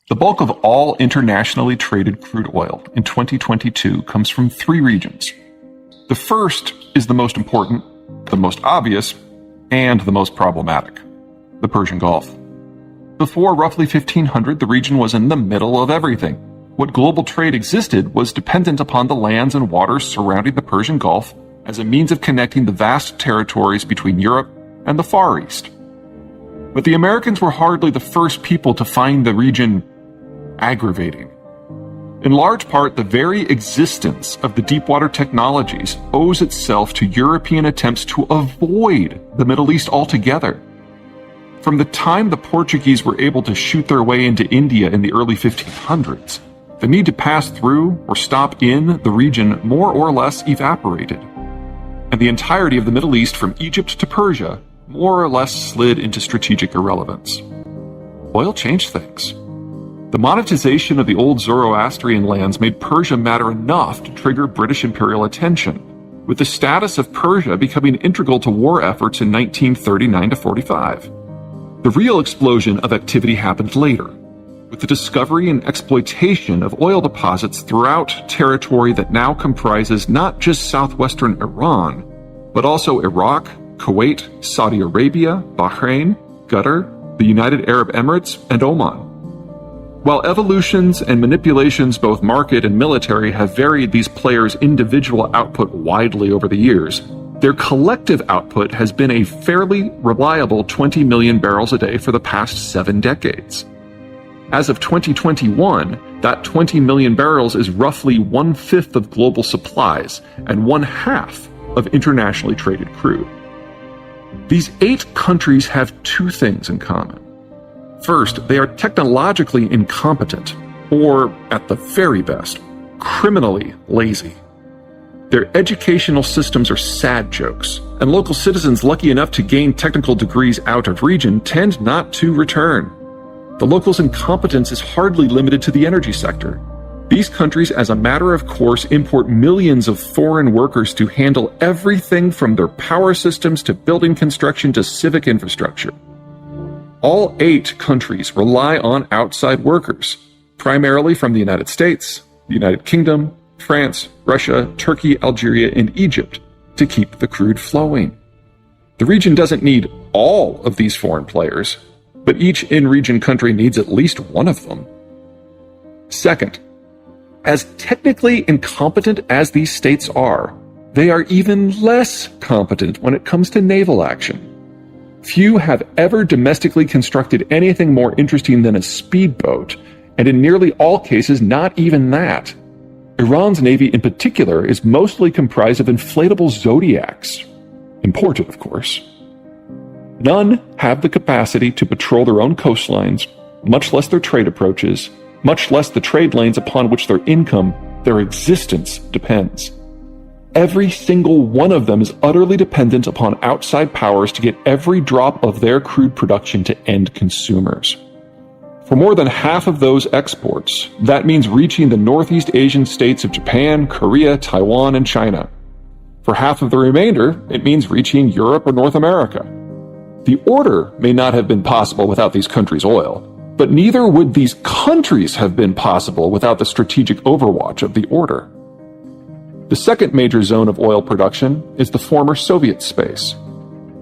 The bulk of all internationally traded crude oil in 2022 comes from three regions. The first is the most important, the most obvious, and the most problematic: the Persian Gulf. Before roughly 1500, the region was in the middle of everything. What global trade existed was dependent upon the lands and waters surrounding the Persian Gulf as a means of connecting the vast territories between Europe and the Far East. But the Americans were hardly the first people to find the region aggravating. In large part, the very existence of the deepwater technologies owes itself to European attempts to avoid the Middle East altogether. From the time the Portuguese were able to shoot their way into India in the early 1500s, the need to pass through or stop in the region more or less evaporated, and the entirety of the Middle East from Egypt to Persia more or less slid into strategic irrelevance. Oil changed things. The monetization of the old Zoroastrian lands made Persia matter enough to trigger British imperial attention, with the status of Persia becoming integral to war efforts in 1939 to 45. The real explosion of activity happened later, with the discovery and exploitation of oil deposits throughout territory that now comprises not just southwestern Iran, but also Iraq, Kuwait, Saudi Arabia, Bahrain, Qatar, the United Arab Emirates, and Oman. While evolutions and manipulations, both market and military, have varied these players' individual output widely over the years, their collective output has been a fairly reliable 20 million barrels a day for the past 7 decades. As of 2021, that 20 million barrels is roughly 1/5 of global supplies and 1/2 of internationally traded crude. These 8 countries have 2 things in common. First, they are technologically incompetent, or, at the very best, criminally lazy. Their educational systems are sad jokes, and local citizens lucky enough to gain technical degrees out of region tend not to return. The locals' incompetence is hardly limited to the energy sector. These countries, as a matter of course, import millions of foreign workers to handle everything from their power systems to building construction to civic infrastructure. All 8 countries rely on outside workers, primarily from the United States, the United Kingdom, France, Russia, Turkey, Algeria, and Egypt, to keep the crude flowing. The region doesn't need all of these foreign players, but each in-region country needs at least one of them. Second, as technically incompetent as these states are, they are even less competent when it comes to naval action. Few have ever domestically constructed anything more interesting than a speedboat, and in nearly all cases, not even that. Iran's navy in particular is mostly comprised of inflatable zodiacs. Imported, of course. None have the capacity to patrol their own coastlines, much less their trade approaches, much less the trade lanes upon which their income, their existence, depends. Every single one of them is utterly dependent upon outside powers to get every drop of their crude production to end consumers. For more than half of those exports, that means reaching the Northeast Asian states of Japan, Korea, Taiwan, and China. For half of the remainder, it means reaching Europe or North America. The order may not have been possible without these countries' oil, but neither would these countries have been possible without the strategic overwatch of the order. The second major zone of oil production is the former Soviet space.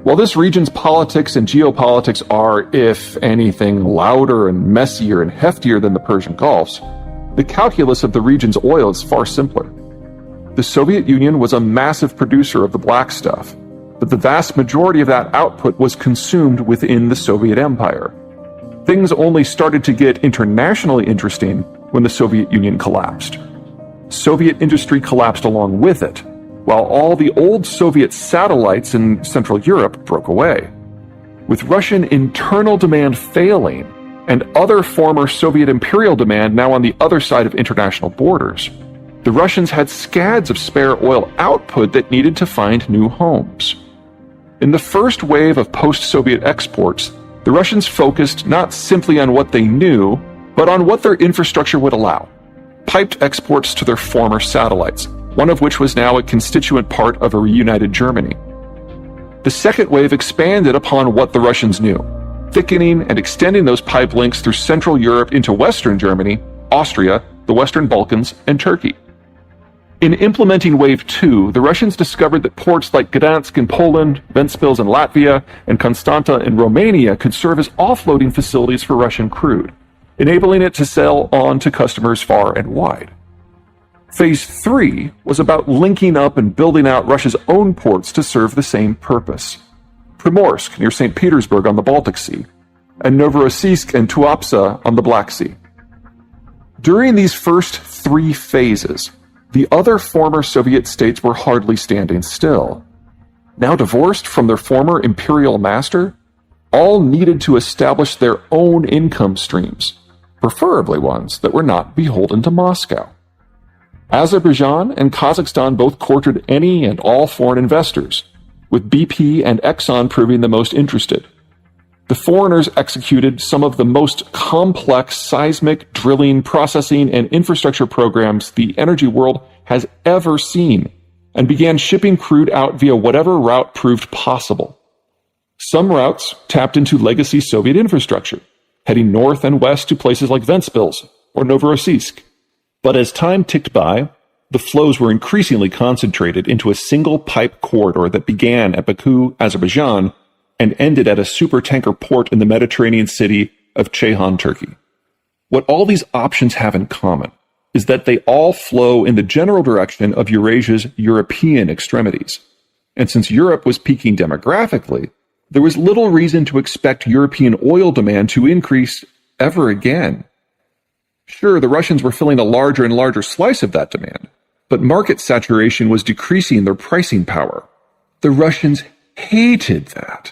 While this region's politics and geopolitics are, if anything, louder and messier and heftier than the Persian Gulf's, the calculus of the region's oil is far simpler. The Soviet Union was a massive producer of the black stuff, but the vast majority of that output was consumed within the Soviet Empire. Things only started to get internationally interesting when the Soviet Union collapsed. Soviet industry collapsed along with it, while all the old Soviet satellites in Central Europe broke away. With Russian internal demand failing, and other former Soviet imperial demand now on the other side of international borders, the Russians had scads of spare oil output that needed to find new homes. In the first wave of post-Soviet exports, the Russians focused not simply on what they knew, but on what their infrastructure would allow. Piped exports to their former satellites, one of which was now a constituent part of a reunited Germany. The second wave expanded upon what the Russians knew, thickening and extending those pipe links through Central Europe into Western Germany, Austria, the Western Balkans, and Turkey. In implementing Wave 2, the Russians discovered that ports like Gdansk in Poland, Ventspils in Latvia, and Constanta in Romania could serve as offloading facilities for Russian crude, enabling it to sell on to customers far and wide. Phase 3 was about linking up and building out Russia's own ports to serve the same purpose. Primorsk near St. Petersburg on the Baltic Sea, and Novorossiysk and Tuapse on the Black Sea. During these first 3 phases, the other former Soviet states were hardly standing still. Now divorced from their former imperial master, all needed to establish their own income streams, preferably ones that were not beholden to Moscow. Azerbaijan and Kazakhstan both courted any and all foreign investors, with BP and Exxon proving the most interested. The foreigners executed some of the most complex seismic, drilling, processing, and infrastructure programs the energy world has ever seen, and began shipping crude out via whatever route proved possible. Some routes tapped into legacy Soviet infrastructure, heading north and west to places like Ventspils or Novorossiysk. But as time ticked by, the flows were increasingly concentrated into a single pipe corridor that began at Baku, Azerbaijan, and ended at a supertanker port in the Mediterranean city of Ceyhan, Turkey. What all these options have in common is that they all flow in the general direction of Eurasia's European extremities. And since Europe was peaking demographically, there was little reason to expect European oil demand to increase ever again. Sure, the Russians were filling a larger and larger slice of that demand, but market saturation was decreasing their pricing power. The Russians hated that.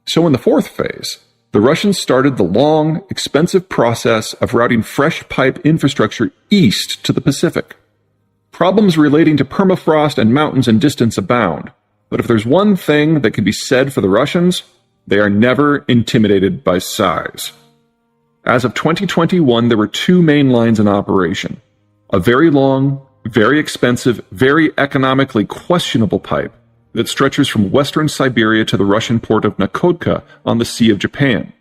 So in the 4th phase, the Russians started the long, expensive process of routing fresh pipe infrastructure east to the Pacific. Problems relating to permafrost and mountains and distance abound, but if there's one thing that can be said for the Russians, they are never intimidated by size. As of 2021, there were 2 main lines in operation. A very long, very expensive, very economically questionable pipe that stretches from western Siberia to the Russian port of Nakodka on the Sea of Japan,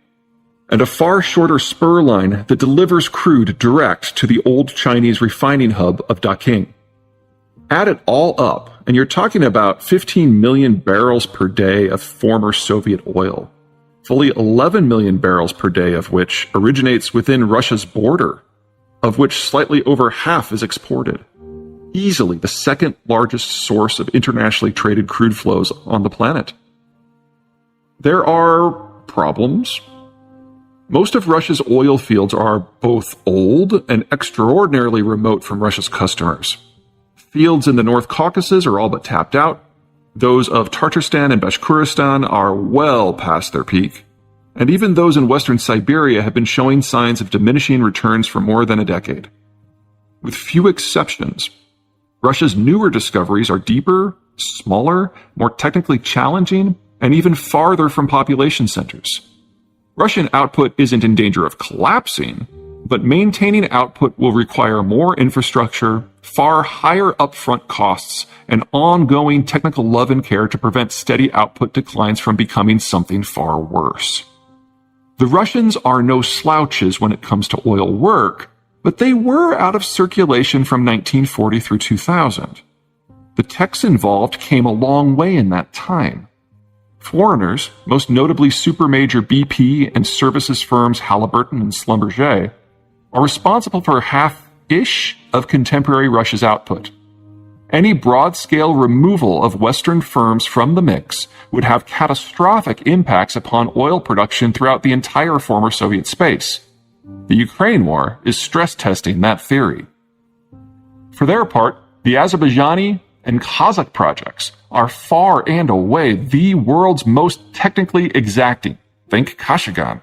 and a far shorter spur line that delivers crude direct to the old Chinese refining hub of Daqing. Add it all up, and you're talking about 15 million barrels per day of former Soviet oil. Fully 11 million barrels per day of which originates within Russia's border, of which slightly over half is exported. Easily the second largest source of internationally traded crude flows on the planet. There are problems. Most of Russia's oil fields are both old and extraordinarily remote from Russia's customers. Fields in the North Caucasus are all but tapped out. Those of Tatarstan and Bashkortostan are well past their peak, and even those in western Siberia have been showing signs of diminishing returns for more than a decade. With few exceptions, Russia's newer discoveries are deeper, smaller, more technically challenging, and even farther from population centers. Russian output isn't in danger of collapsing, but maintaining output will require more infrastructure, far higher upfront costs, and ongoing technical love and care to prevent steady output declines from becoming something far worse. The Russians are no slouches when it comes to oil work, but they were out of circulation from 1940 through 2000. The techs involved came a long way in that time. Foreigners, most notably supermajor BP and services firms Halliburton and Schlumberger, are responsible for half-ish of contemporary Russia's output. Any broad-scale removal of Western firms from the mix would have catastrophic impacts upon oil production throughout the entire former Soviet space. The Ukraine war is stress-testing that theory. For their part, the Azerbaijani and Kazakh projects are far and away the world's most technically exacting. Think Kashagan.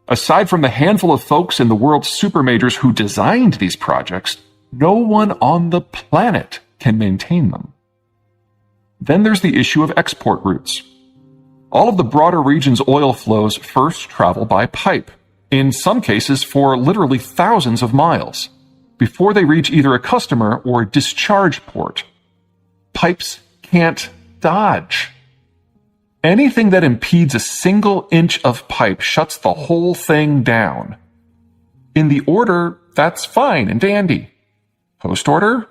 Aside from the handful of folks in the world's supermajors who designed these projects, no one on the planet can maintain them. Then there's the issue of export routes. All of the broader region's oil flows first travel by pipe, in some cases for literally thousands of miles, before they reach either a customer or a discharge port. Pipes can't dodge. Anything that impedes a single inch of pipe shuts the whole thing down. In the order, that's fine and dandy. Post-order?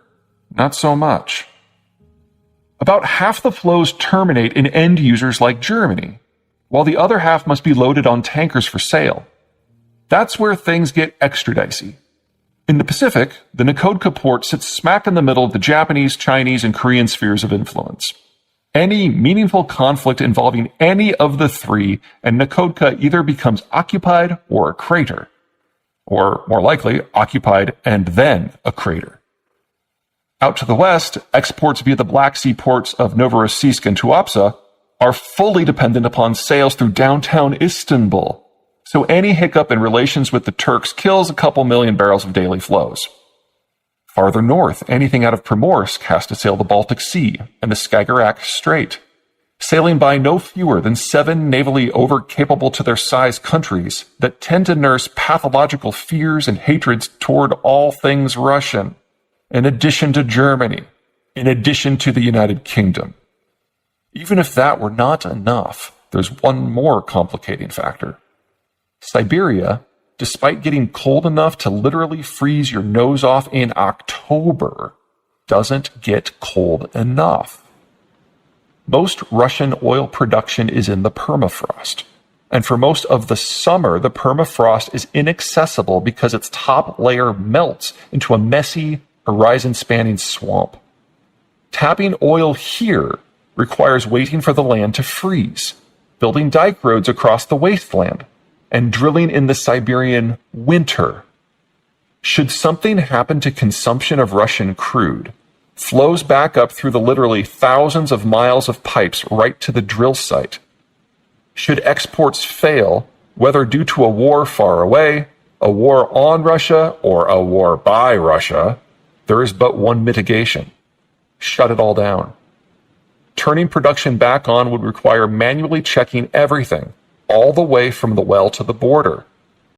Not so much. About half the flows terminate in end users like Germany, while the other half must be loaded on tankers for sale. That's where things get extra dicey. In the Pacific, the Nakodka port sits smack in the middle of the Japanese, Chinese, and Korean spheres of influence. Any meaningful conflict involving any of the three, and Nakodka either becomes occupied or a crater. Or, more likely, occupied and then a crater. Out to the west, exports via the Black Sea ports of Novorossiysk and Tuapse are fully dependent upon sales through downtown Istanbul, so any hiccup in relations with the Turks kills a couple million barrels of daily flows. Farther north, anything out of Primorsk has to sail the Baltic Sea and the Skagerrak Strait, sailing by no fewer than 7 navally over-capable to their size countries that tend to nurse pathological fears and hatreds toward all things Russian, in addition to Germany, in addition to the United Kingdom. Even if that were not enough, there's one more complicating factor. Siberia, despite getting cold enough to literally freeze your nose off in October, doesn't get cold enough. Most Russian oil production is in the permafrost, and for most of the summer, the permafrost is inaccessible because its top layer melts into a messy, horizon-spanning swamp. Tapping oil here requires waiting for the land to freeze, building dike roads across the wasteland, and drilling in the Siberian winter. Should something happen to consumption of Russian crude, flows back up through the literally thousands of miles of pipes right to the drill site. Should exports fail, whether due to a war far away, a war on Russia, or a war by Russia, there is but one mitigation: shut it all down. Turning production back on would require manually checking everything, all the way from the well to the border,